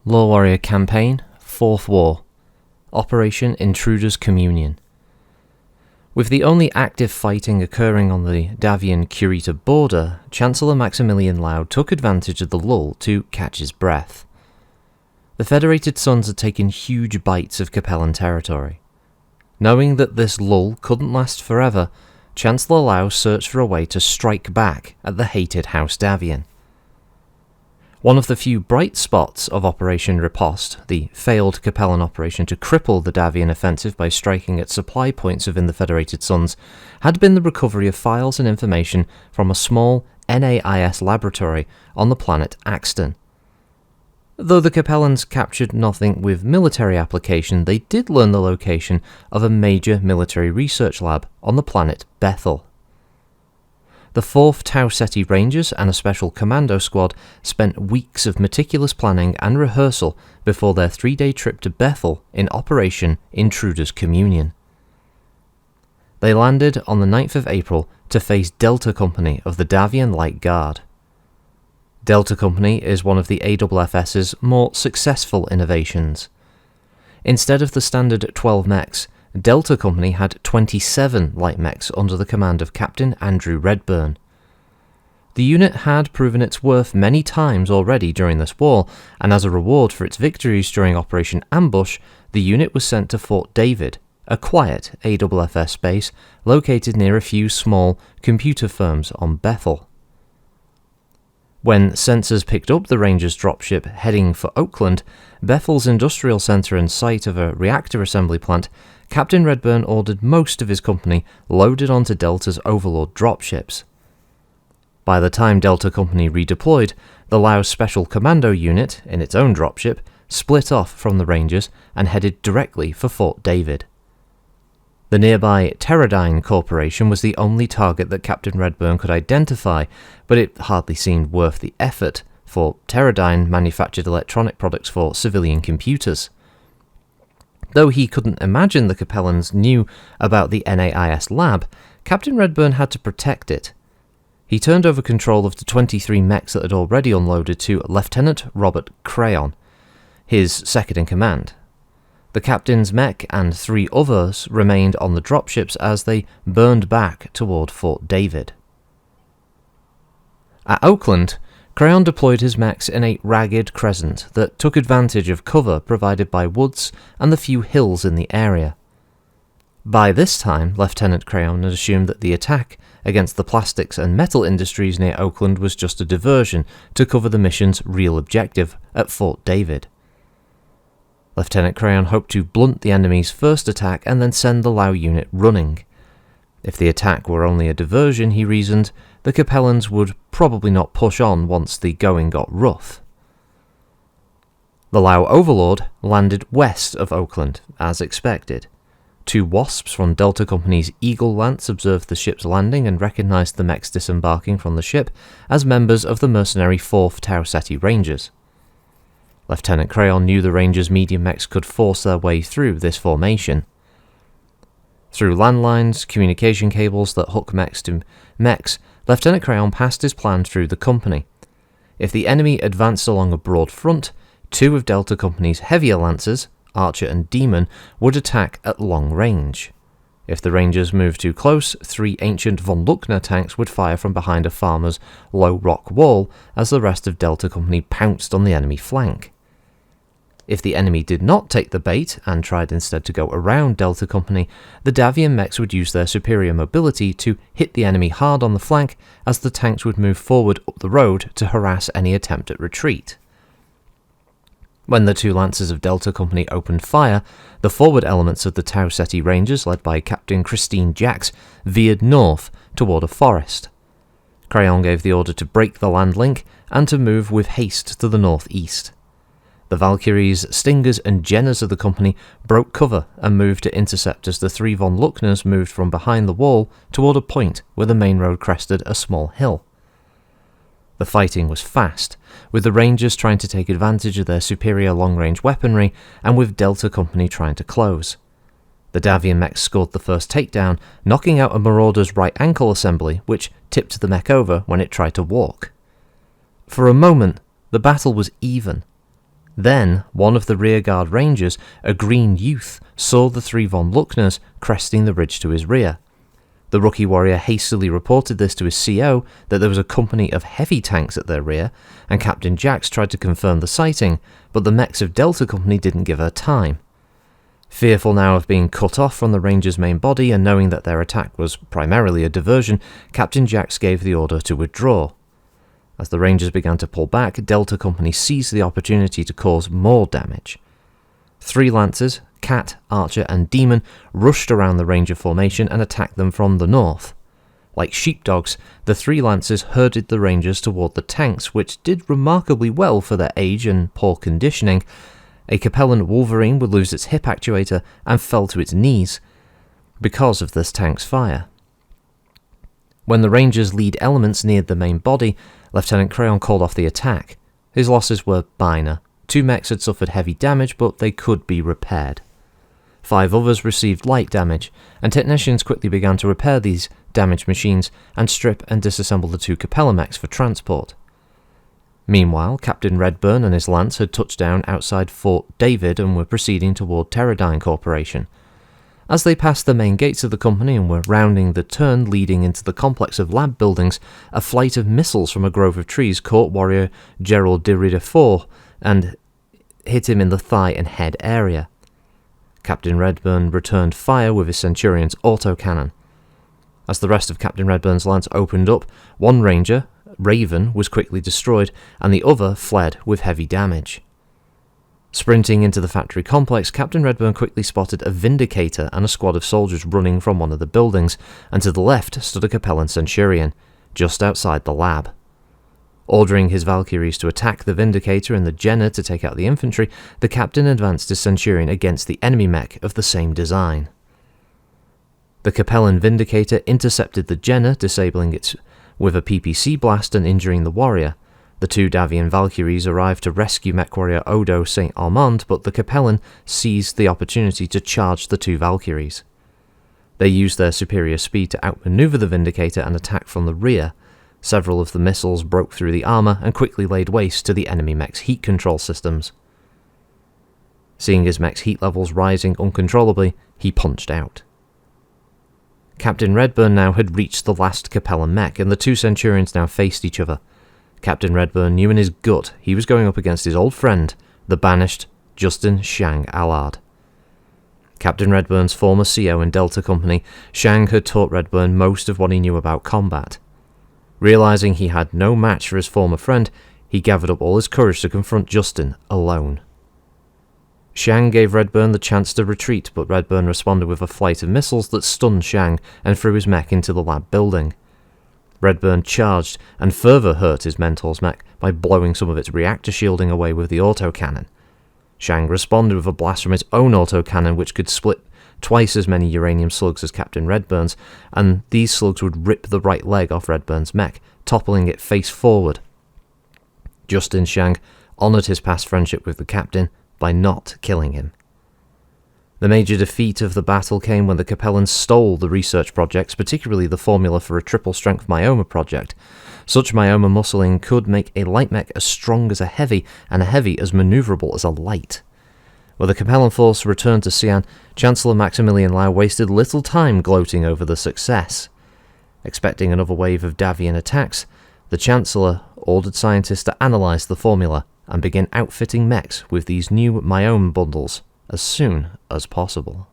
LoreWarrior Campaign, 4th War, Operation Intruder's Communion. With the only active fighting occurring on the Davian-Curita border, Chancellor Maximilian Laud took advantage of the lull to catch his breath. The Federated Suns had taken huge bites of Capellan territory. Knowing that this lull couldn't last forever, Chancellor Laud searched for a way to strike back at the hated House Davian. One of the few bright spots of Operation Riposte, the failed Capellan operation to cripple the Davian offensive by striking at supply points within the Federated Suns, had been the recovery of files and information from a small NAIS laboratory on the planet Axton. Though the Capellans captured nothing with military application, they did learn the location of a major military research lab on the planet Bethl. The 4th Tau Ceti Rangers and a special commando squad spent weeks of meticulous planning and rehearsal before their 3-day trip to Bethel in Operation Intruder's Communion. They landed on the 9th of April to face Delta Company of the Davian Light Guard. Delta Company is one of the AFFS's more successful innovations. Instead of the standard 12 mechs, Delta Company had 27 light mechs under the command of Captain Andrew Redburn. The unit had proven its worth many times already during this war, and as a reward for its victories during Operation Ambush, the unit was sent to Fort David, a quiet AFFS base located near a few small computer firms on Bethel. When sensors picked up the Rangers' dropship heading for Oakland, Bethel's industrial centre and site of a reactor assembly plant, Captain Redburn ordered most of his company loaded onto Delta's Overlord dropships. By the time Delta Company redeployed, the Laos Special Commando Unit, in its own dropship, split off from the Rangers and headed directly for Fort David. The nearby Teradyne Corporation was the only target that Captain Redburn could identify, but it hardly seemed worth the effort, for Teradyne manufactured electronic products for civilian computers. Though he couldn't imagine the Capellans knew about the NAIS lab, Captain Redburn had to protect it. He turned over control of the 23 mechs that had already unloaded to Lieutenant Robert Crayon, his second-in-command. The captain's mech and 3 others remained on the dropships as they burned back toward Fort David. At Oakland, Crayon deployed his mechs in a ragged crescent that took advantage of cover provided by woods and the few hills in the area. By this time, Lieutenant Crayon had assumed that the attack against the plastics and metal industries near Oakland was just a diversion to cover the mission's real objective at Fort David. Lieutenant Crayon hoped to blunt the enemy's first attack and then send the Lao unit running. If the attack were only a diversion, he reasoned, the Capellans would probably not push on once the going got rough. The Lao Overlord landed west of Oakland, as expected. 2 Wasps from Delta Company's Eagle Lance observed the ship's landing and recognized the mechs disembarking from the ship as members of the mercenary 4th Tau Ceti Rangers. Lieutenant Crayon knew the Rangers' medium mechs could force their way through this formation. Through landlines, communication cables that hook mechs to mechs, Lieutenant Crayon passed his plan through the company. If the enemy advanced along a broad front, 2 of Delta Company's heavier lancers, Archer and Demon, would attack at long range. If the Rangers moved too close, 3 ancient von Luckner tanks would fire from behind a farmer's low rock wall as the rest of Delta Company pounced on the enemy flank. If the enemy did not take the bait and tried instead to go around Delta Company, the Davian mechs would use their superior mobility to hit the enemy hard on the flank as the tanks would move forward up the road to harass any attempt at retreat. When the 2 lancers of Delta Company opened fire, the forward elements of the Tau Ceti Rangers, led by Captain Christine Jacks, veered north toward a forest. Crayon gave the order to break the land link and to move with haste to the northeast. The Valkyries, Stingers and Jenners of the company broke cover and moved to intercept as the 3 von Luckners moved from behind the wall toward a point where the main road crested a small hill. The fighting was fast, with the Rangers trying to take advantage of their superior long-range weaponry and with Delta Company trying to close. The Davian mech scored the first takedown, knocking out a Marauder's right ankle assembly, which tipped the mech over when it tried to walk. For a moment, the battle was even. Then, one of the rearguard rangers, a green youth, saw the 3 von Luckners cresting the ridge to his rear. The rookie warrior hastily reported this to his CO that there was a company of heavy tanks at their rear, and Captain Jax tried to confirm the sighting, but the mechs of Delta Company didn't give her time. Fearful now of being cut off from the Rangers' main body and knowing that their attack was primarily a diversion, Captain Jax gave the order to withdraw. As the Rangers began to pull back, Delta Company seized the opportunity to cause more damage. 3 Lancers, Cat, Archer and Demon rushed around the Ranger formation and attacked them from the north. Like sheepdogs, the 3 Lancers herded the Rangers toward the tanks, which did remarkably well for their age and poor conditioning. A Capellan Wolverine would lose its hip actuator and fell to its knees because of this tank's fire. When the Rangers' lead elements neared the main body, Lieutenant Crayon called off the attack. His losses were minor. 2 mechs had suffered heavy damage, but they could be repaired. 5 others received light damage, and technicians quickly began to repair these damaged machines and strip and disassemble the 2 Capella mechs for transport. Meanwhile, Captain Redburn and his lance had touched down outside Fort David and were proceeding toward Teradyne Corporation. As they passed the main gates of the company and were rounding the turn leading into the complex of lab buildings, a flight of missiles from a grove of trees caught warrior Gerald de Ridefort and hit him in the thigh and head area. Captain Redburn returned fire with his Centurion's autocannon. As the rest of Captain Redburn's lance opened up, one Ranger, Raven, was quickly destroyed, and the other fled with heavy damage. Sprinting into the factory complex, Captain Redburn quickly spotted a Vindicator and a squad of soldiers running from one of the buildings, and to the left stood a Capellan Centurion, just outside the lab. Ordering his Valkyries to attack the Vindicator and the Jenner to take out the infantry, the captain advanced his Centurion against the enemy mech of the same design. The Capellan Vindicator intercepted the Jenner, disabling it with a PPC blast and injuring the warrior. The 2 Davian Valkyries arrived to rescue mech warrior Odo St. Armand, but the Capellan seized the opportunity to charge the 2 Valkyries. They used their superior speed to outmaneuver the Vindicator and attack from the rear. Several of the missiles broke through the armor and quickly laid waste to the enemy mech's heat control systems. Seeing his mech's heat levels rising uncontrollably, he punched out. Captain Redburn now had reached the last Capellan mech, and the 2 Centurions now faced each other. Captain Redburn knew in his gut he was going up against his old friend, the banished Justin Shang Allard. Captain Redburn's former CO in Delta Company, Shang had taught Redburn most of what he knew about combat. Realizing he had no match for his former friend, he gathered up all his courage to confront Justin alone. Shang gave Redburn the chance to retreat, but Redburn responded with a flight of missiles that stunned Shang and threw his mech into the lab building. Redburn charged and further hurt his mentor's mech by blowing some of its reactor shielding away with the autocannon. Shang responded with a blast from its own autocannon, which could split twice as many uranium slugs as Captain Redburn's, and these slugs would rip the right leg off Redburn's mech, toppling it face forward. Justin Shang honoured his past friendship with the captain by not killing him. The major defeat of the battle came when the Capellans stole the research projects, particularly the formula for a triple-strength myoma project. Such myoma muscling could make a light mech as strong as a heavy, and a heavy as maneuverable as a light. When the Capellan force returned to Xi'an, Chancellor Maximilian Lau wasted little time gloating over the success. Expecting another wave of Davian attacks, the Chancellor ordered scientists to analyze the formula and begin outfitting mechs with these new myoma bundles as soon as possible.